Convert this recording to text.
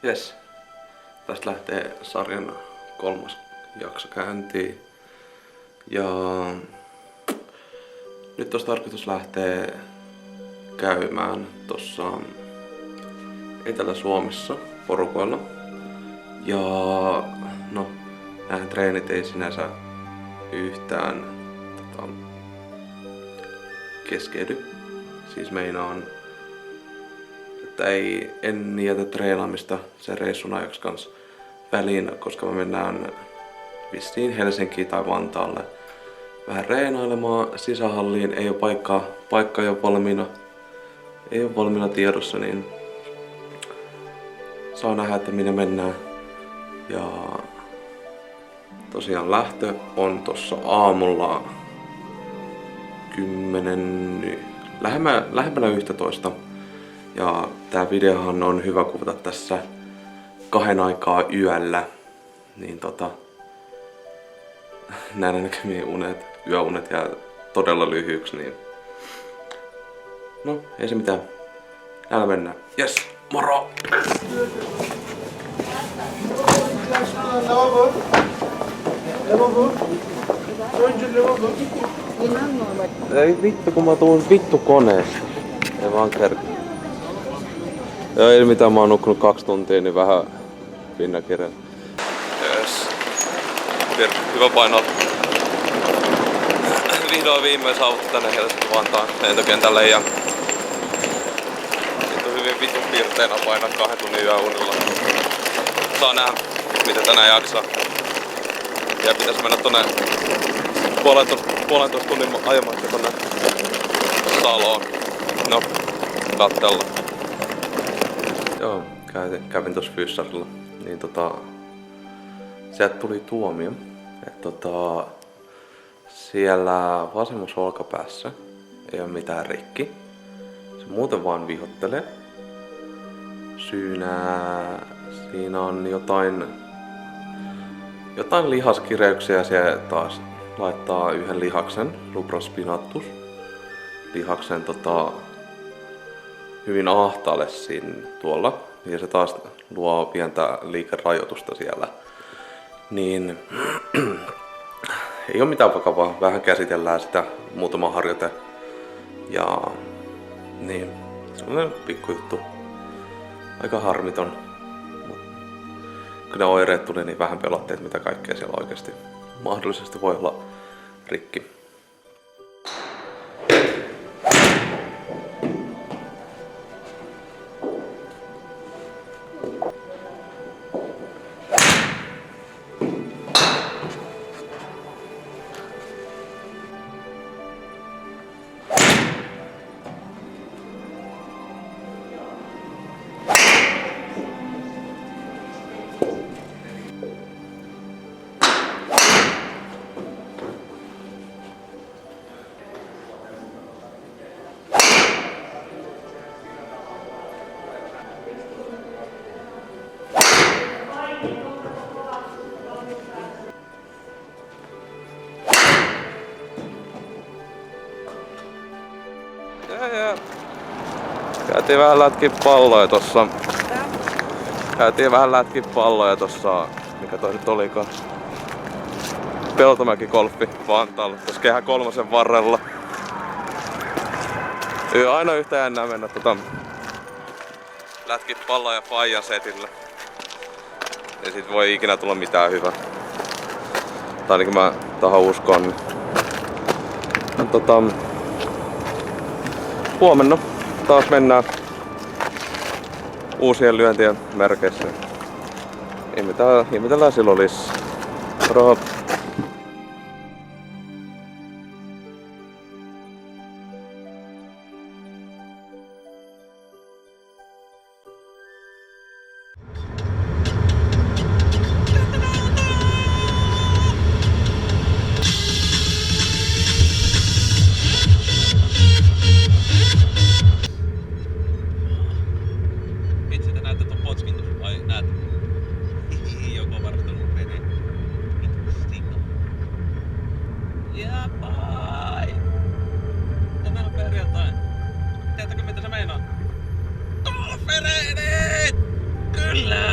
Jes, tästä lähtee sarjan 3. jakso käyntiin. Ja nyt olisi tarkoitus lähteä käymään tuossa Etelä-Suomessa porukoilla. Ja no, nämä treenit ei sinänsä yhtään keskeydy. Siis meinaan, että en jätä treenaamista sen reissun ajaksi kanssa väliin, koska me mennään vissiin Helsinkiin tai Vantaalle vähän reenailemaan sisähalliin. Ei ole paikka ei ole valmiina tiedossa, niin saa nähdä, että minne mennään. Ja tosiaan lähtö on tossa aamulla 10, lähempänä 11. Ja tää videohan on hyvä kuvata tässä 2 aikaa yöllä. Niin näin näkemiin yöunet jää todella lyhyiksi, niin no ei se mitään. Täällä mennään. Yes, moro! Ei vittu, kun mä tuun vittu koneesta. Ei vaan kerkeä. Joo, ei mitään, mä oon nukkunut 2 tuntia, niin vähän pinnakirjalla. Yes. Hyvä paino. Vihdoin viimein saavuttu tänne Helsinki-Vantaan lentokentälle ja nyt on hyvin vitun piirteinä painaa 2 tunnin yöunilla. Saa nähdä, mitä tänään jaksaa. Ja pitäisi mennä tonne puolentoista tunnin ajamatta tonne Saloon. No, kattella. Joo, kävin tossa fyssarilla. Niin sieltä tuli tuomio, että siellä vasemmassa olkapäässä ei ole mitään rikki. Se muuten vaan vihottelee. Siinä on jotain lihaskireyksiä. Se taas laittaa yhden lihaksen, lubraspinatus lihaksen hyvin ahtaalle siinä tuolla. Ja se taas luo pientä liikerajoitusta siellä. Niin ei ole mitään vakavaa, vähän käsitellään sitä, muutama harjoite. Ja niin, sellainen pikkujuttu. Aika harmiton. Kun ne oireet tuli, niin vähän pelotteet, mitä kaikkea siellä oikeasti mahdollisesti voi olla rikki. Ja. Käytiin vähän lätkiä palloja tossa, mikä toi nyt olikaan. Peltomäki golfi Vantaalla, tossa Kehä 3 varrella. Aina yhtä jännää mennä lätkiä palloja faijan setillä. Ei sit voi ikinä tulla mitään hyvää. Tai ainakin mä tahan uskon. Niin. Huomenna taas mennään uusien lyöntien merkeissä. Ihmetellään silloin lisää. Moro! Ja bye! Tänään perjantai. Tiedättekö mitä se meinaa? Dolphinit! Kyllä!